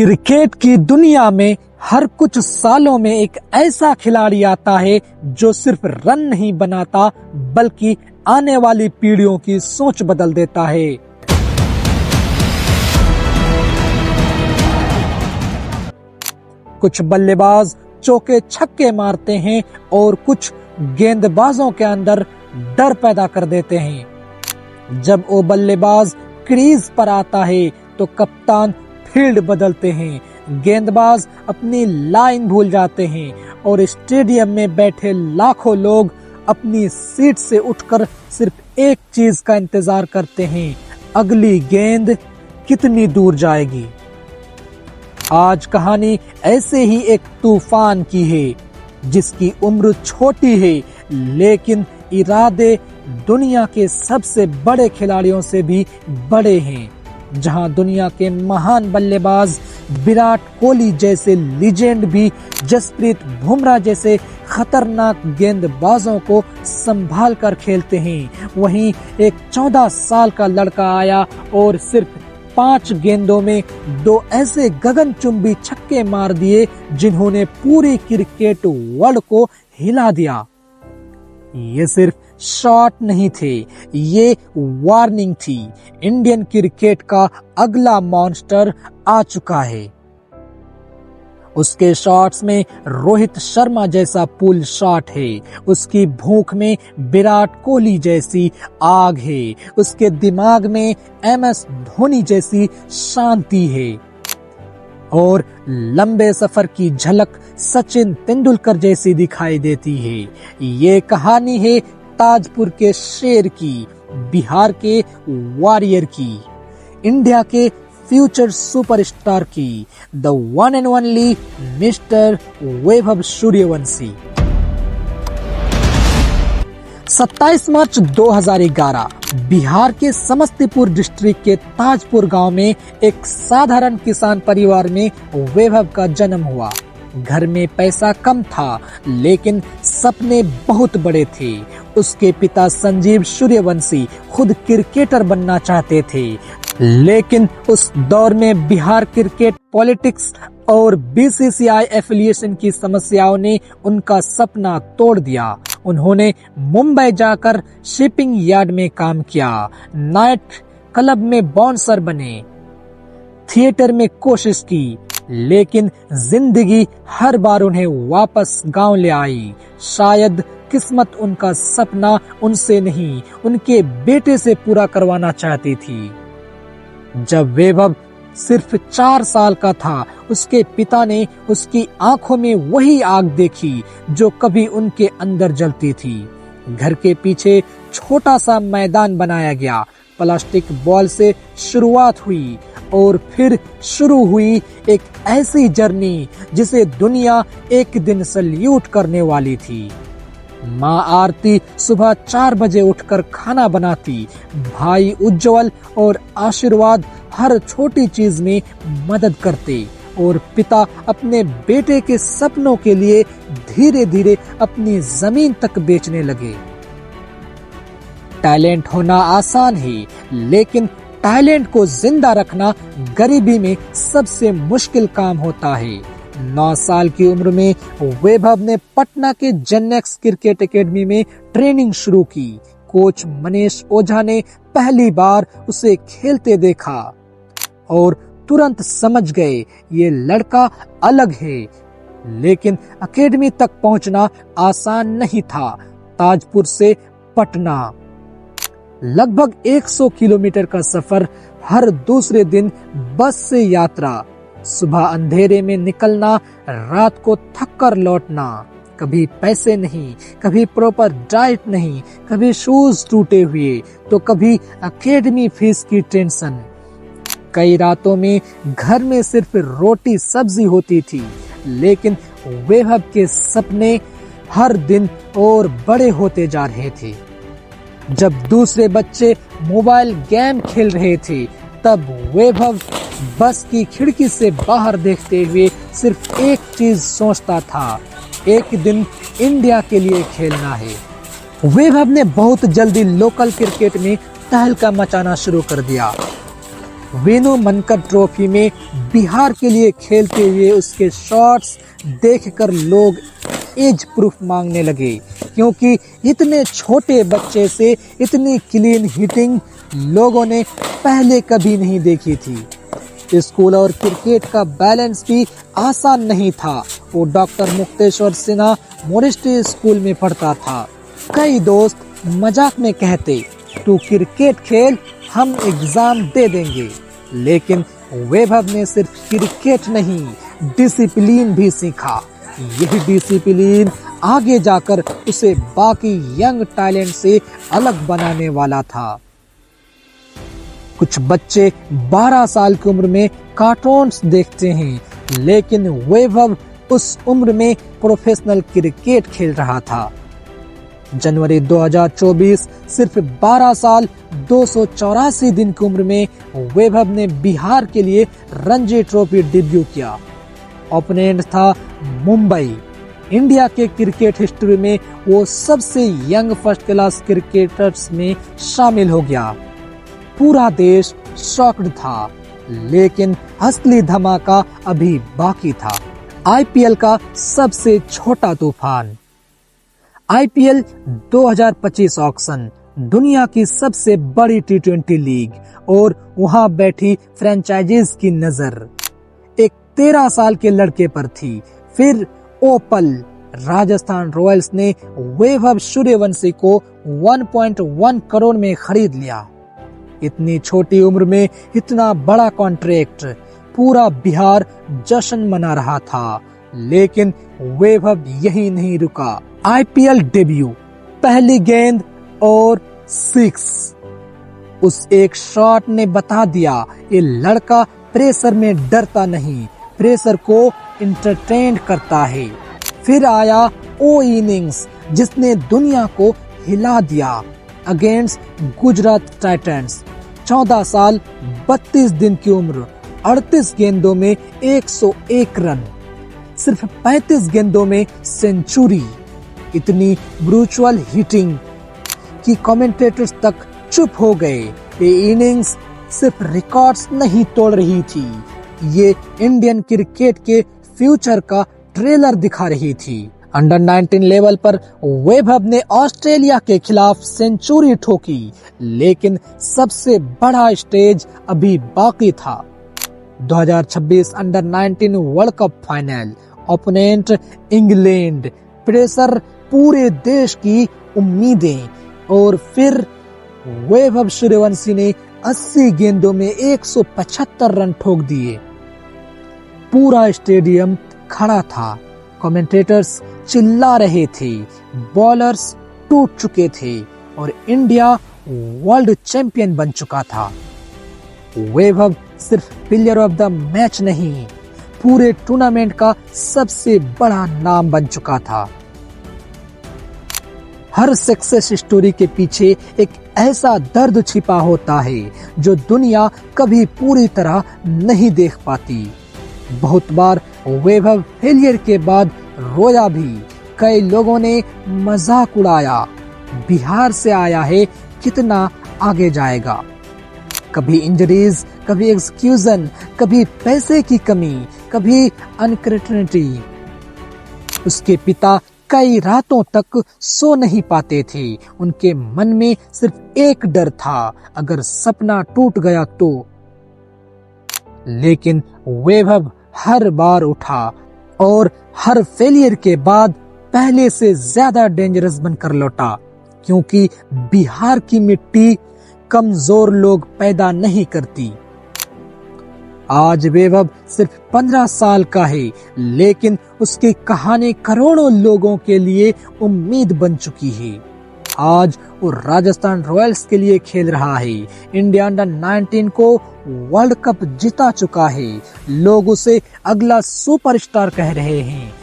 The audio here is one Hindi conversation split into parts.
क्रिकेट की दुनिया में हर कुछ सालों में एक ऐसा खिलाड़ी आता है जो सिर्फ रन नहीं बनाता बल्कि आने वाली पीढ़ियों की सोच बदल देता है। कुछ बल्लेबाज चौके छक्के मारते हैं और कुछ गेंदबाजों के अंदर डर पैदा कर देते हैं। जब वो बल्लेबाज क्रीज पर आता है तो कप्तान फील्ड बदलते हैं, गेंदबाज अपनी लाइन भूल जाते हैं और स्टेडियम में बैठे लाखों लोग अपनी सीट से उठकर सिर्फ एक चीज का इंतजार करते हैं, अगली गेंद कितनी दूर जाएगी। आज कहानी ऐसे ही एक तूफान की है जिसकी उम्र छोटी है लेकिन इरादे दुनिया के सबसे बड़े खिलाड़ियों से भी बड़े हैं। जहां दुनिया के महान बल्लेबाज विराट कोहली जैसे लीजेंड भी जसप्रीत बुमराह जैसे खतरनाक गेंदबाजों को संभाल कर खेलते हैं, वहीं एक 14 साल का लड़का आया और सिर्फ 5 गेंदों में 2 ऐसे गगनचुंबी छक्के मार दिए जिन्होंने पूरी क्रिकेट वर्ल्ड को हिला दिया। ये सिर्फ शॉट नहीं थे, ये वार्निंग थी। इंडियन क्रिकेट का अगला मॉन्स्टर आ चुका है। उसके शॉट्स में रोहित शर्मा जैसा पुल शॉट है, उसकी भूख में विराट कोहली जैसी आग है, उसके दिमाग में MS धोनी जैसी शांति है और लंबे सफर की झलक सचिन तेंदुलकर जैसी दिखाई देती है। ये कहानी है ताजपुर के शेर की, बिहार के वॉरियर की, इंडिया के फ्यूचर सुपरस्टार की, the one and only mister Vaibhav Suryavanshi. 27 March 2011 Bihar के समस्तीपुर डिस्ट्रिक्ट के ताजपुर गांव में एक साधारण किसान परिवार में वैभव का जन्म हुआ। घर में पैसा कम था लेकिन सपने बहुत बड़े थे। उसके पिता संजीव सूर्यवंशी खुद क्रिकेटर बनना चाहते थे लेकिन उस दौर में बिहार क्रिकेट पॉलिटिक्स और BCCI एफिलिएशन की समस्याओं ने उनका सपना तोड़ दिया। उन्होंने मुंबई जाकर शिपिंग यार्ड में काम किया, नाइट क्लब में बाउंसर बने, थिएटर में कोशिश की, लेकिन जिंदगी हर बार उन्हें वापस गांव ले आई। शायद किस्मत उनका सपना उनसे नहीं, उनके बेटे से पूरा करवाना चाहती थी। जब वैभव सिर्फ 4 साल का था, उसके पिता ने उसकी आंखों में वही आग देखी जो कभी उनके अंदर जलती थी। घर के पीछे छोटा सा मैदान बनाया गया, प्लास्टिक बॉल से शुरुआत हुई और फिर शुरू हुई एक ऐसी जर्नी जिसे दुनिया एक दिन सल्यूट करने वाली थी। माँ आरती सुबह 4 बजे उठकर खाना बनाती, भाई उज्जवल और आशीर्वाद हर छोटी चीज में मदद करते और पिता अपने बेटे के सपनों के लिए धीरे धीरे अपनी जमीन तक बेचने लगे। टैलेंट होना आसान है लेकिन टैलेंट को जिंदा रखना गरीबी में सबसे मुश्किल काम होता है। 9 साल की उम्र में वैभव ने पटना के जेनेक्स क्रिकेट एकेडमी में ट्रेनिंग शुरू की। कोच मनीष ओझा ने पहली बार उसे खेलते देखा और तुरंत समझ गए ये लड़का अलग है। लेकिन एकेडमी तक पहुंचना आसान नहीं था। ताजपुर से पटना लगभग 100 किलोमीटर का सफर, हर दूसरे दिन बस से यात्रा, सुबह अंधेरे में निकलना, रात को थक कर लौटना, कभी पैसे नहीं, कभी प्रॉपर डाइट नहीं, कभी शूज टूटे हुए तो कभी एकेडमी फीस की टेंशन। कई रातों में घर में सिर्फ रोटी सब्जी होती थी लेकिन वैभव के सपने हर दिन और बड़े होते जा रहे थे। जब दूसरे बच्चे मोबाइल गेम खेल रहे थे तब वैभव बस की खिड़की से बाहर देखते हुए सिर्फ एक चीज सोचता था, एक दिन इंडिया के लिए खेलना है। वैभव ने बहुत जल्दी लोकल क्रिकेट में तहलका मचाना शुरू कर दिया। वेनु मनकर ट्रॉफी में बिहार के लिए खेलते हुए उसके शॉट्स देखकर लोग एज प्रूफ मांगने लगे, क्योंकि इतने छोटे बच्चे से इतनी क्लीन हिटिंग लोगों ने पहले कभी नहीं देखी थी। स्कूल और क्रिकेट का बैलेंस भी आसान नहीं था। वो डॉक्टर मुक्तेश्वर सिन्हा मोडिस्टी स्कूल में पढ़ता था। कई दोस्त मजाक में कहते, तू क्रिकेट खेल, हम एग्जाम दे देंगे। लेकिन वैभव ने सिर्फ क्रिकेट नहीं, डिसिप्लिन भी सीखा। यही डिसिप्लिन आगे जाकर उसे बाकी यंग टैलेंट से अलग बनाने वाला था। कुछ बच्चे 12 साल की उम्र में कार्टून्स देखते हैं, लेकिन वैभव उस उम्र में प्रोफेशनल क्रिकेट खेल रहा था। जनवरी 2024, सिर्फ 12 साल 284 दिन की उम्र में वैभव ने बिहार के लिए रणजी ट्रॉफी डेब्यू किया। ओपोनेंट था मुंबई। इंडिया के क्रिकेट हिस्ट्री में वो सबसे यंग फर्स्ट क्लास क्रिकेटर्स में शामिल हो गया। पूरा देश शॉक्ड था, लेकिन असली धमाका अभी बाकी था। आईपीएल का सबसे छोटा तूफान। आईपीएल 2025 ऑक्शन दुनिया की सबसे बड़ी टी20 लीग और वहां बैठी फ्रेंचाइजीज की नजर एक 13 साल के लड़के पर थी। फिर ओपल राजस्थान रॉयल्स ने वैभव सूर्यवंशी को 1.1 करोड़ में खरीद लिया। इतनी छोटी उम्र में इतना बड़ा कॉन्ट्रैक्ट, पूरा बिहार जश्न मना रहा था। लेकिन वैभव यही नहीं रुका। आईपीएल डेब्यू, पहली गेंद और 6। उस एक शॉट ने बता दिया, ये लड़का प्रेशर में डरता नहीं, प्रेशर को इंटरटेन करता है। फिर आया ओ इनिंग्स, जिसने दुनिया को हिला दिया अगेंस्ट गुजरात टाइटंस। 14 साल 32 दिन की उम्र, 38 गेंदों में 101 रन, सिर्फ 35 गेंदों में सेंचुरी। इतनी ब्रूचुअल हिटिंग कि कमेंटेटर्स तक चुप हो गए। ये इनिंग्स सिर्फ रिकॉर्ड्स नहीं तोड़ रही थी, ये इंडियन क्रिकेट के फ्यूचर का ट्रेलर दिखा रही थी। अंडर 19 लेवल पर वैभव ने ऑस्ट्रेलिया के खिलाफ सेंचुरी ठोकी, लेकिन सबसे बड़ा स्टेज अभी बाकी था। 2026 under 19 world cup final, opponent England, pressure पूरे देश की उम्मीदें। और फिर वैभव सूर्यवंशी ने 80 गेंदों में 175 रन ठोक दिए। पूरा स्टेडियम खड़ा था, कमेंटेटर्स चिल्ला रहे थे, बॉलर्स टूट चुके थे और इंडिया वर्ल्ड चैंपियन बन चुका था। वैभव सिर्फ प्लेयर ऑफ द मैच नहीं, पूरे टूर्नामेंट का सबसे बड़ा नाम बन चुका था। हर सक्सेस स्टोरी के पीछे एक ऐसा दर्द छिपा होता है जो दुनिया कभी पूरी तरह नहीं देख पाती। बहुत बार वैभव फेलियर के बाद रोया भी। कई लोगों ने मजाक उड़ाया, बिहार से आया है, कितना आगे जाएगा। कभी इंजरीज, कभी एक्सक्यूजन, कभी पैसे की कमी, कभी अनकर्टनिटी। उसके पिता कई रातों तक सो नहीं पाते थे। उनके मन में सिर्फ एक डर था, अगर सपना टूट गया तो। लेकिन वैभव हर बार उठा और हर फेलियर के बाद पहले से ज्यादा डेंजरस बनकर लौटा, क्योंकि बिहार की मिट्टी कमजोर लोग पैदा नहीं करती। आज वैभव सिर्फ 15 साल का है, लेकिन उसकी कहानी करोड़ों लोगों के लिए उम्मीद बन चुकी है। आज वो राजस्थान रॉयल्स के लिए खेल रहा है। इंडिया अंडर 19 को वर्ल्ड कप जिता चुका है। लोग उसे अगला सुपरस्टार कह रहे हैं,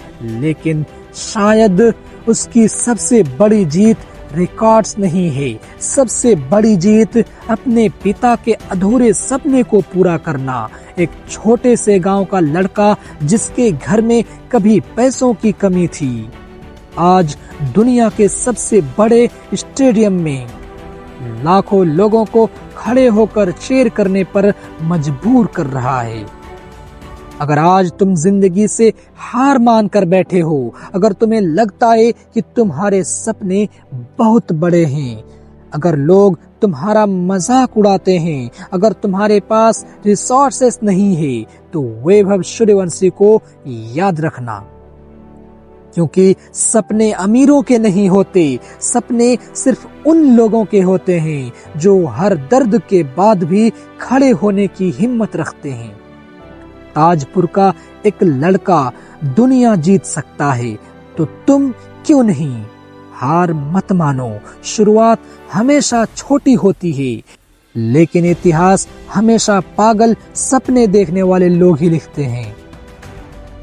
लेकिन शायद उसकी सबसे बड़ी जीत रिकॉर्ड्स नहीं है। सबसे बड़ी जीत अपने पिता के अधूरे सपने को पूरा करना। एक छोटे से गांव का लड़का जिसके घर में कभी पैसों की कमी थी, आज दुनिया के सबसे बड़े स्टेडियम में लाखों लोगों को खड़े होकर चीयर करने पर मजबूर कर रहा है। अगर आज तुम जिंदगी से हार मान कर बैठे हो, अगर तुम्हें लगता है कि तुम्हारे सपने बहुत बड़े हैं, अगर लोग तुम्हारा मजाक उड़ाते हैं, अगर तुम्हारे पास रिसोर्सेस नहीं है, तो वैभव सूर्यवंशी को याद रखना, क्योंकि सपने अमीरों के नहीं होते, सपने सिर्फ उन लोगों के होते हैं जो हर दर्द के बाद भी खड़े होने की हिम्मत रखते हैं। ताजपुर का एक लड़का दुनिया जीत सकता है, तो तुम क्यों नहीं? हार मत मानो। शुरुआत हमेशा छोटी होती है, लेकिन इतिहास हमेशा पागल सपने देखने वाले लोग ही लिखते हैं।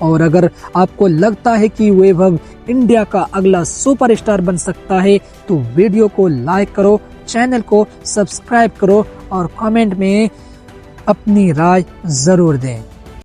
और अगर आपको लगता है कि वैभव इंडिया का अगला सुपरस्टार बन सकता है, तो वीडियो को लाइक करो, चैनल को सब्सक्राइब करो और कमेंट में अपनी राय जरूर दें।